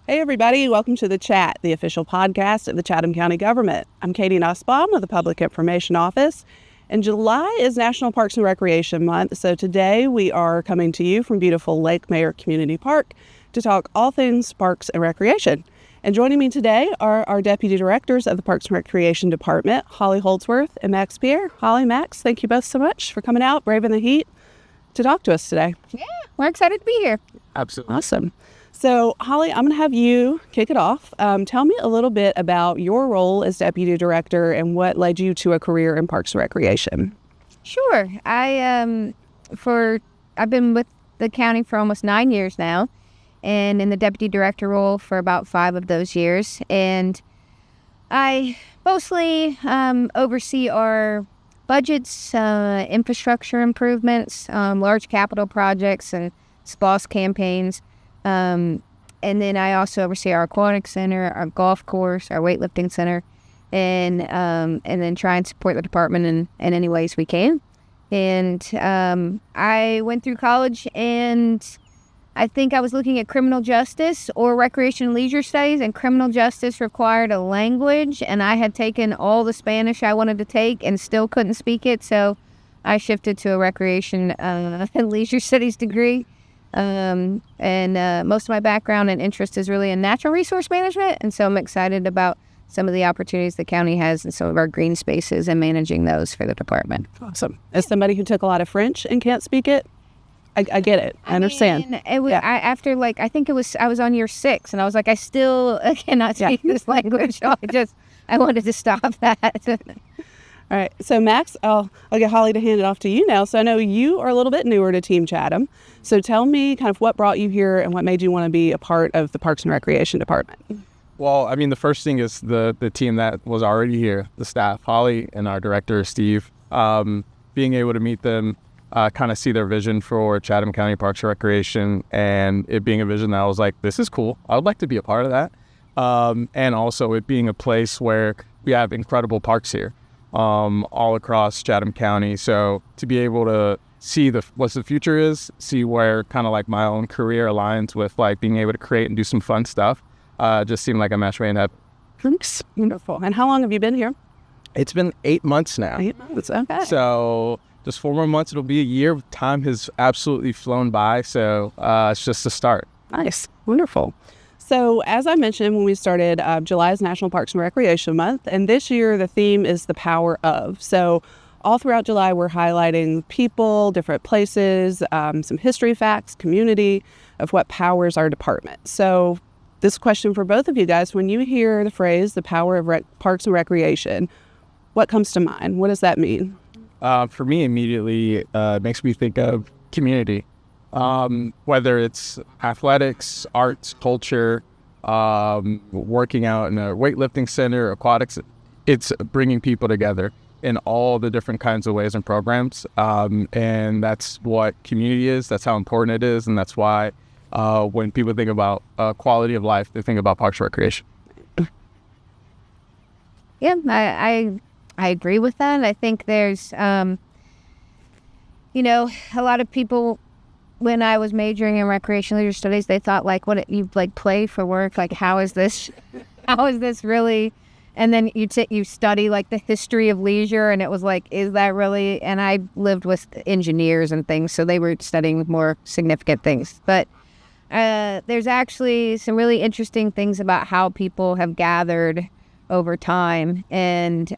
Hey everybody, welcome to The Chat, the official podcast of the Chatham County Government. I'm Katie Nussbaum of the Public Information Office, and July is National Parks and Recreation Month, so today we are coming to you from beautiful Lake Mayer Community Park to talk all things parks and recreation. And joining me today are our Deputy Directors of the Parks and Recreation Department, Holly Holdsworth and Max Pierre. Holly, Max, thank you both so much for coming out, braving the heat, to talk to us today. Yeah, we're excited to be here. Absolutely. Awesome. So, Holly, I'm going to have you kick it off. Tell me a little bit about your role as Deputy Director and what led you to a career in Parks and Recreation. Sure. I've been with the county for almost 9 years now, and in the Deputy Director role for about 5 of those years. And I mostly oversee our budgets, infrastructure improvements, large capital projects, and SPOS campaigns. And then I also oversee our aquatic center, our golf course, our weightlifting center, and then try and support the department in any ways we can. And I went through college, and I think I was looking at criminal justice or recreation and leisure studies, and criminal justice required a language, and I had taken all the Spanish I wanted to take and still couldn't speak it, so I shifted to a recreation and leisure studies degree. And most of my background and interest is really in natural resource management, and so I'm excited about some of the opportunities the county has in some of our green spaces and managing those for the department. Awesome. As somebody who took a lot of French and can't speak it, I get it. I understand. I was on year 6, and I was like, I still cannot speak this language. So I wanted to stop that. All right. So, Max, I'll get Holly to hand it off to you now. So I know you are a little bit newer to Team Chatham. So tell me kind of what brought you here and what made you want to be a part of the Parks and Recreation Department. Well, I mean, the first thing is the team that was already here, the staff, Holly and our director, Steve, being able to meet them, kind of see their vision for Chatham County Parks and Recreation, and it being a vision that I was like, this is cool. I would like to be a part of that. And also it being a place where we have incredible parks here. All across Chatham County. So to be able to see what the future is, see where kind of like my own career aligns with like being able to create and do some fun stuff, just seemed like a match made in heaven. Thanks. Wonderful. And how long have you been here? It's been 8 months now. 8 months. Okay. So just 4 more months, it'll be a year. Time has absolutely flown by. So it's just a start. Nice. Wonderful. So as I mentioned when we started, July is National Parks and Recreation Month, and this year the theme is the power of. So all throughout July we're highlighting people, different places, some history facts, community of what powers our department. So this question for both of you guys, when you hear the phrase the power of parks and recreation, what comes to mind? What does that mean? For me, immediately, it makes me think of community. Whether it's athletics, arts, culture, working out in a weightlifting center, aquatics, it's bringing people together in all the different kinds of ways and programs. And that's what community is. That's how important it is. And that's why when people think about quality of life, they think about parks and recreation. Yeah, I agree with that. I think there's, a lot of people, when I was majoring in recreation leisure studies, they thought you play for work, like how is this really? And then you study like the history of leisure, and it was like, is that really? And I lived with engineers and things, so they were studying more significant things. But there's actually some really interesting things about how people have gathered over time, and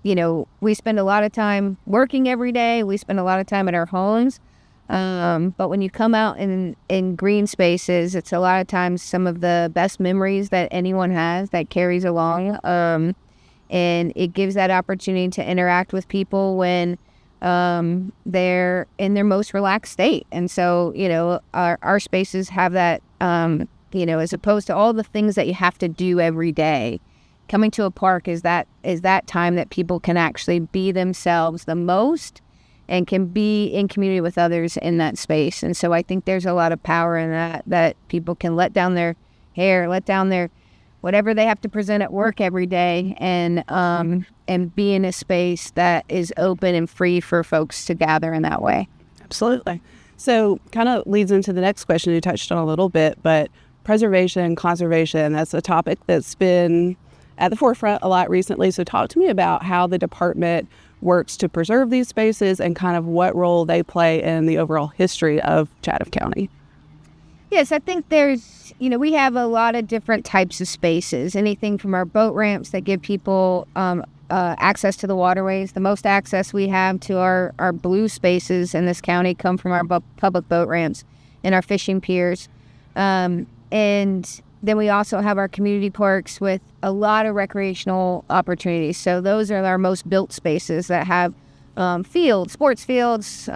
we spend a lot of time working every day. We spend a lot of time at our homes. But when you come out in green spaces, it's a lot of times some of the best memories that anyone has that carries along. And it gives that opportunity to interact with people when they're in their most relaxed state. And so, our spaces have that, as opposed to all the things that you have to do every day. Coming to a park is that time that people can actually be themselves the most and can be in community with others in that space. And so I think there's a lot of power in that people can let down their hair, let down their whatever they have to present at work every day, and be in a space that is open and free for folks to gather in that way. Absolutely. So kind of leads into the next question you touched on a little bit, but preservation, conservation, that's a topic that's been at the forefront a lot recently. So talk to me about how the department works to preserve these spaces and kind of what role they play in the overall history of Chatham County. Yes, I think we have a lot of different types of spaces, anything from our boat ramps that give people access to the waterways. The most access we have to our blue spaces in this county come from our public boat ramps and our fishing piers. And then we also have our community parks with a lot of recreational opportunities. So those are our most built spaces that have fields, sports fields,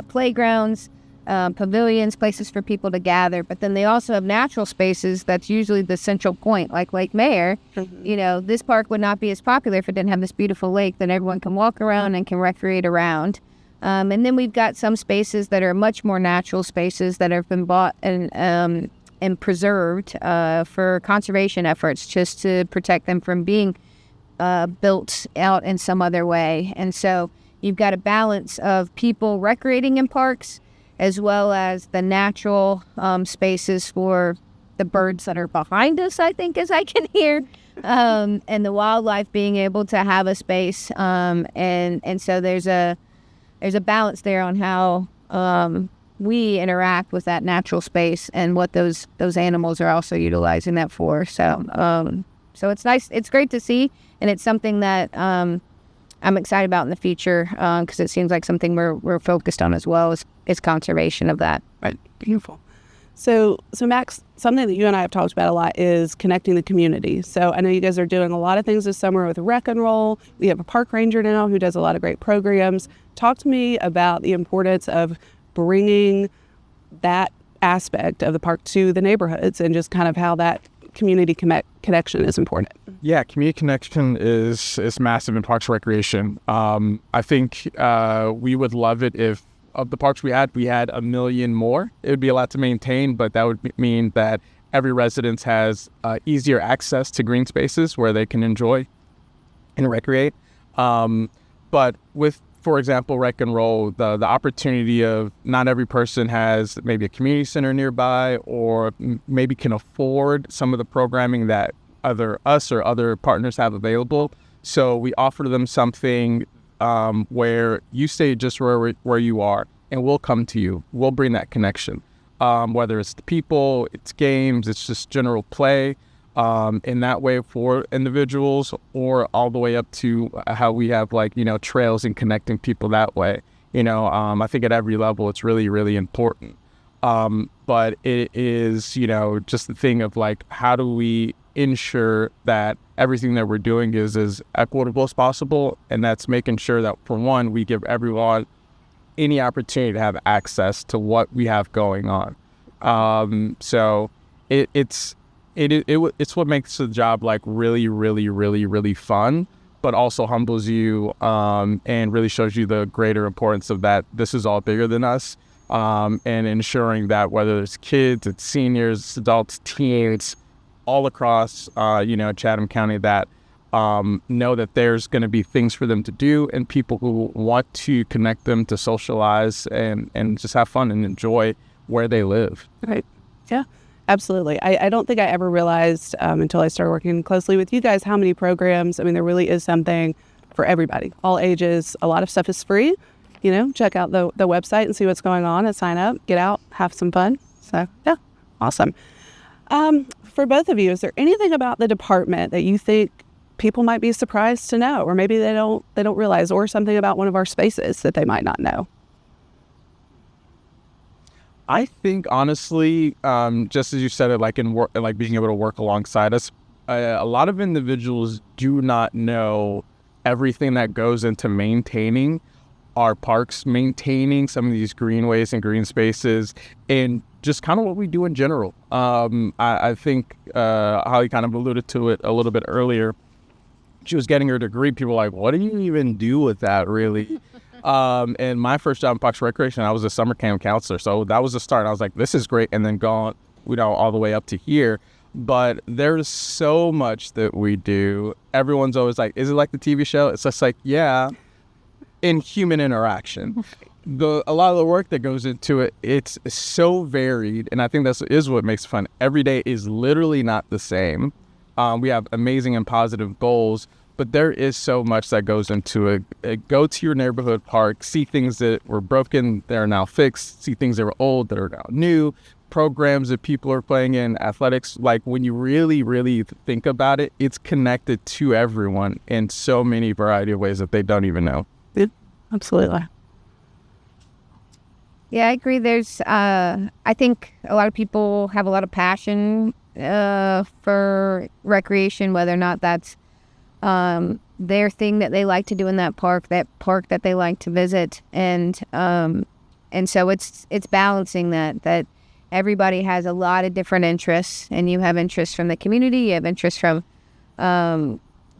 playgrounds, pavilions, places for people to gather. But then they also have natural spaces that's usually the central point, like Lake Mayer. Mm-hmm. This park would not be as popular if it didn't have this beautiful lake that everyone can walk around and can recreate around. And then we've got some spaces that are much more natural spaces that have been bought and preserved for conservation efforts, just to protect them from being built out in some other way. And so you've got a balance of people recreating in parks, as well as the natural spaces for the birds that are behind us, I think, as I can hear, and the wildlife being able to have a space. And so there's a balance there on how we interact with that natural space and what those animals are also utilizing that for. So it's nice. It's great to see, and it's something that I'm excited about in the future, because it seems like something we're focused on as well is conservation of that. Right. Beautiful. So Max, something that you and I have talked about a lot is connecting the community. So I know you guys are doing a lot of things this summer with Rec and Roll. We have a park ranger now who does a lot of great programs. Talk to me about the importance of bringing that aspect of the park to the neighborhoods and just kind of how that community connection is important. Yeah, community connection is massive in Parks and Recreation. I think we would love it if of the parks we had 1 million more. It would be a lot to maintain, but that would mean that every resident has easier access to green spaces where they can enjoy and recreate. But with, for example, Rec and Roll, the opportunity of not every person has maybe a community center nearby, or maybe can afford some of the programming that either us or other partners have available. So we offer them something where you stay just where you are, and we'll come to you. We'll bring that connection, whether it's the people, it's games, it's just general play. In that way for individuals, or all the way up to how we have trails and connecting people that way. I think at every level it's really, really important. But it is, just the thing of how do we ensure that everything that we're doing is as equitable as possible, and that's making sure that, for one, we give everyone any opportunity to have access to what we have going on. So it's what makes the job really, really, really, really fun, but also humbles you and really shows you the greater importance of that. This is all bigger than us, and ensuring that whether it's kids, it's seniors, it's adults, teens, all across Chatham County, that know that there's going to be things for them to do, and people who want to connect them, to socialize and just have fun and enjoy where they live. Right. Yeah. Absolutely. I don't think I ever realized until I started working closely with you guys how many programs. I mean, there really is something for everybody, all ages. A lot of stuff is free. Check out the website and see what's going on and sign up, get out, have some fun. So, yeah, awesome. For both of you, is there anything about the department that you think people might be surprised to know, or maybe they don't realize, or something about one of our spaces that they might not know? I think, honestly, just as you said it, in work, being able to work alongside us, a lot of individuals do not know everything that goes into maintaining our parks, maintaining some of these greenways and green spaces, and just kind of what we do in general. I think Holly kind of alluded to it a little bit earlier. She was getting her degree. People were like, what do you even do with that, really? And my first job in Parks and Recreation, I was a summer camp counselor. So that was the start. I was like, this is great. And then gone, all the way up to here. But there's so much that we do. Everyone's always like, is it like the TV show? It's just yeah, in human interaction. a lot of the work that goes into it, it's so varied, and I think that is what makes it fun. Every day is literally not the same. We have amazing and positive goals, but there is so much that goes into it. Go to your neighborhood park, see things that were broken that are now fixed, see things that were old that are now new, programs that people are playing in, athletics. Like, when you really, really think about it, it's connected to everyone in so many variety of ways that they don't even know. Yeah, absolutely. Yeah, I agree. There's, I think a lot of people have a lot of passion for recreation, whether or not that's their thing that they like to do in that park that they like to visit, and so it's balancing that everybody has a lot of different interests, and you have interests from the community, you have interests from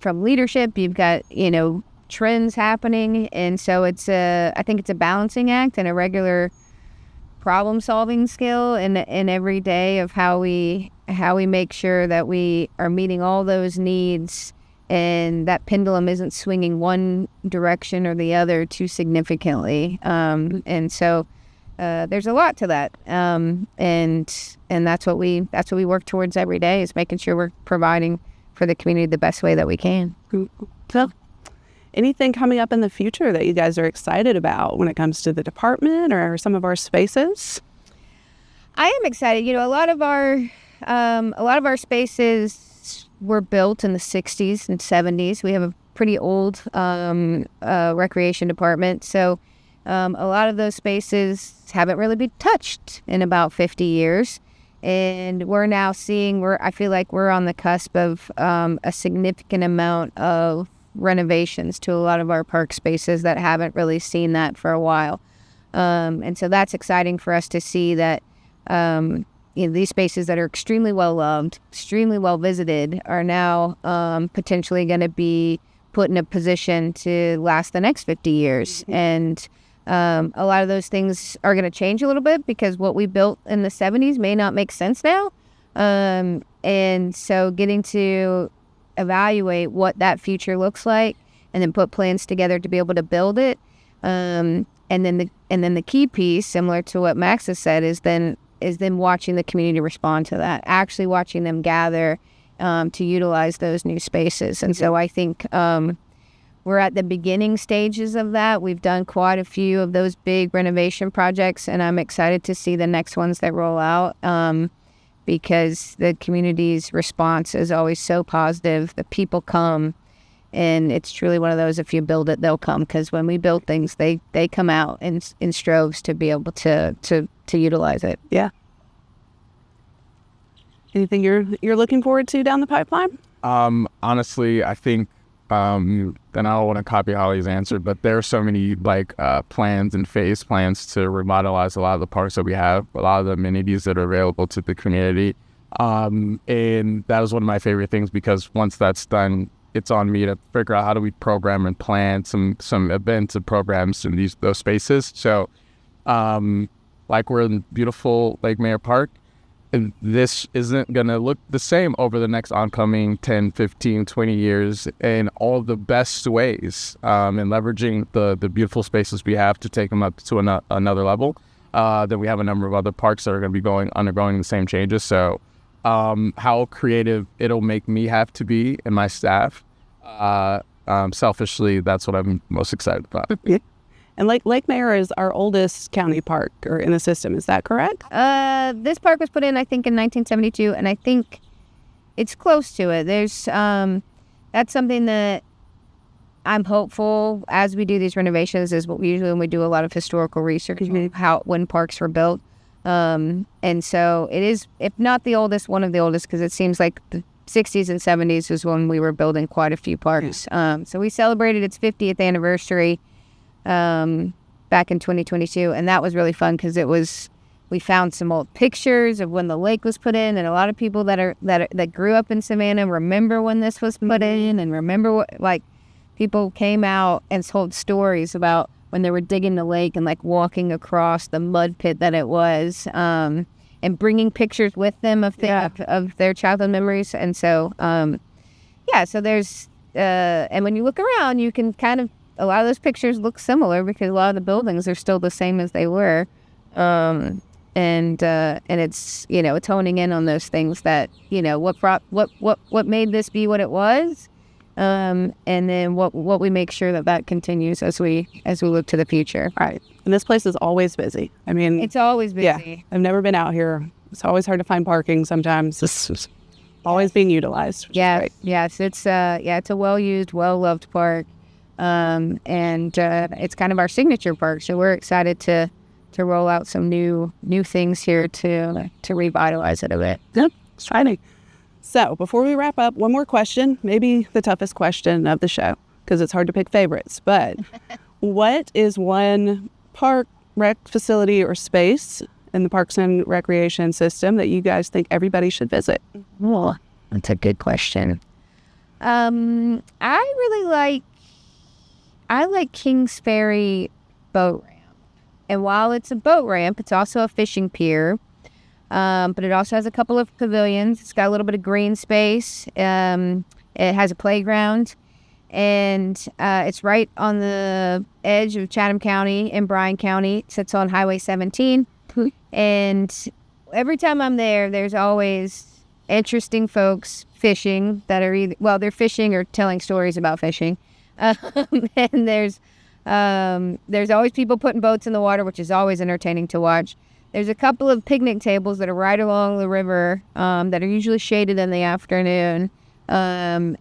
leadership, you've got trends happening, and so I think it's a balancing act and a regular problem solving skill in every day of how we make sure that we are meeting all those needs, and that pendulum isn't swinging one direction or the other too significantly. And so there's a lot to that, and that's what we work towards every day, is making sure we're providing for the community the best way that we can. So, anything coming up in the future that you guys are excited about when it comes to the department or some of our spaces? I am excited. A lot of our spaces were built in the 60s and 70s. We have a pretty old recreation department, so a lot of those spaces haven't really been touched in about 50 years. And we're now I feel like we're on the cusp of a significant amount of renovations to a lot of our park spaces that haven't really seen that for a while. And so that's exciting for us to see that these spaces that are extremely well loved, extremely well visited, are now potentially going to be put in a position to last the next 50 years. And a lot of those things are going to change a little bit, because what we built in the 70s may not make sense now. And so getting to evaluate what that future looks like, and then put plans together to be able to build it. And then the key piece, similar to what Max has said, is then watching the community respond to that, actually watching them gather to utilize those new spaces. And so I think we're at the beginning stages of that. We've done quite a few of those big renovation projects, and I'm excited to see the next ones that roll out, because the community's response is always so positive. The people come, and it's truly one of those, if you build it, they'll come, because when we build things, they come out in droves to be able to utilize it. Yeah. Anything you're looking forward to down the pipeline? Honestly, I think then I don't want to copy Holly's answer, but there are so many plans and phase plans to revitalize a lot of the parks that we have, a lot of the amenities that are available to the community. And that was one of my favorite things, because once that's done, it's on me to figure out how do we program and plan some events and programs in those spaces. So we're in beautiful Lake Mayer Park, and this isn't going to look the same over the next oncoming 10, 15, 20 years in all the best ways, and leveraging the beautiful spaces we have to take them up to another level. Then we have a number of other parks that are going to be undergoing the same changes. So how creative it'll make me have to be and my staff. Selfishly, that's what I'm most excited about. Yeah. And Lake Mayer is our oldest county park or in the system. Is that correct? This park was put in, I think, in 1972, and I think it's close to it. There's that's something that I'm hopeful as we do these renovations, is what we usually, when we do a lot of historical research, when parks were built. And so it is, if not the oldest, one of the oldest, because it seems like the 60s and 70s was when we were building quite a few parks. Yeah. So we celebrated its 50th anniversary back in 2022, and that was really fun, because we found some old pictures of when the lake was put in, and a lot of people that grew up in Savannah remember when this was put in, and remember what, people came out and told stories about when they were digging the lake and walking across the mud pit that it was, and bringing pictures with them of their childhood memories. And so so there's and when you look around, you can kind of a lot of those pictures look similar because a lot of the buildings are still the same as they were. And it's, it's honing in on those things that, what made this be what it was. And then what we make sure that continues as we look to the future. Right. And this place is always busy. I mean, it's always busy. Yeah, I've never been out here. It's always hard to find parking sometimes. It's always being utilized. Yeah. Yes. It's it's a well-used, well-loved park. And it's kind of our signature park. So we're excited to roll out some new things here to revitalize it a bit. Yep. Exciting. So before we wrap up, one more question, maybe the toughest question of the show, because it's hard to pick favorites. But what is one park, rec facility, or space in the Parks and Recreation system that you guys think everybody should visit? Oh, that's a good question. I like Kings Ferry boat ramp. And while it's a boat ramp, it's also a fishing pier. But it also has a couple of pavilions. It's got a little bit of green space. It has a playground. And it's right on the edge of Chatham County and Bryan County. It sits on Highway 17. And every time I'm there, there's always interesting folks fishing that are they're fishing or telling stories about fishing. And there's always people putting boats in the water, which is always entertaining to watch. There's a couple of picnic tables that are right along the river that are usually shaded in the afternoon. And,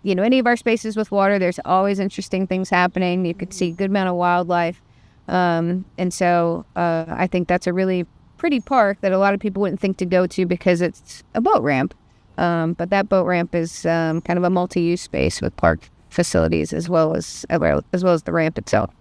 any of our spaces with water, there's always interesting things happening. You could see a good amount of wildlife. And so I think that's a really pretty park that a lot of people wouldn't think to go to because it's a boat ramp. But that boat ramp is kind of a multi-use space with park facilities as well as the ramp itself.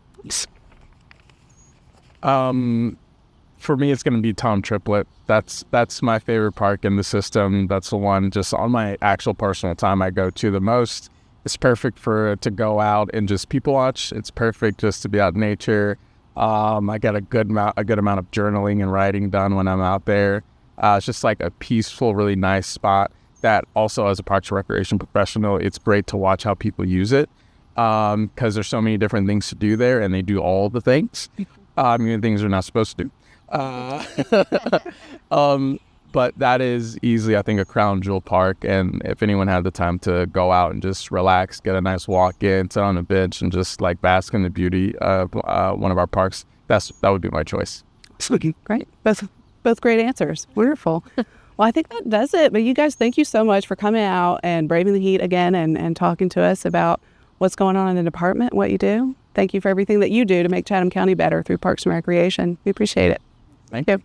For me, it's going to be Tom Triplett. That's my favorite park in the system. That's the one just on my actual personal time I go to the most. It's perfect to go out and just people watch. It's perfect just to be out in nature. I get a good amount of journaling and writing done when I'm out there. It's just like a peaceful, really nice spot that also as a Parks and Recreation professional, it's great to watch how people use it because there's so many different things to do there and they do all the things, even things they're not supposed to do. But that is easily, I think, a crown jewel park. And if anyone had the time to go out and just relax, get a nice walk in, sit on a bench and just like bask in the beauty of one of our parks, that would be my choice. Great. Both great answers. Wonderful. Well, I think that does it. But you guys, thank you so much for coming out and braving the heat again and talking to us about what's going on in the department, what you do. Thank you for everything that you do to make Chatham County better through Parks and Recreation. We appreciate it. Thank you.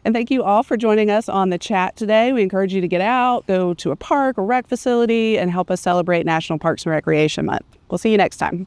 And thank you all for joining us on the chat today. We encourage you to get out, go to a park or rec facility, and help us celebrate National Parks and Recreation Month. We'll see you next time.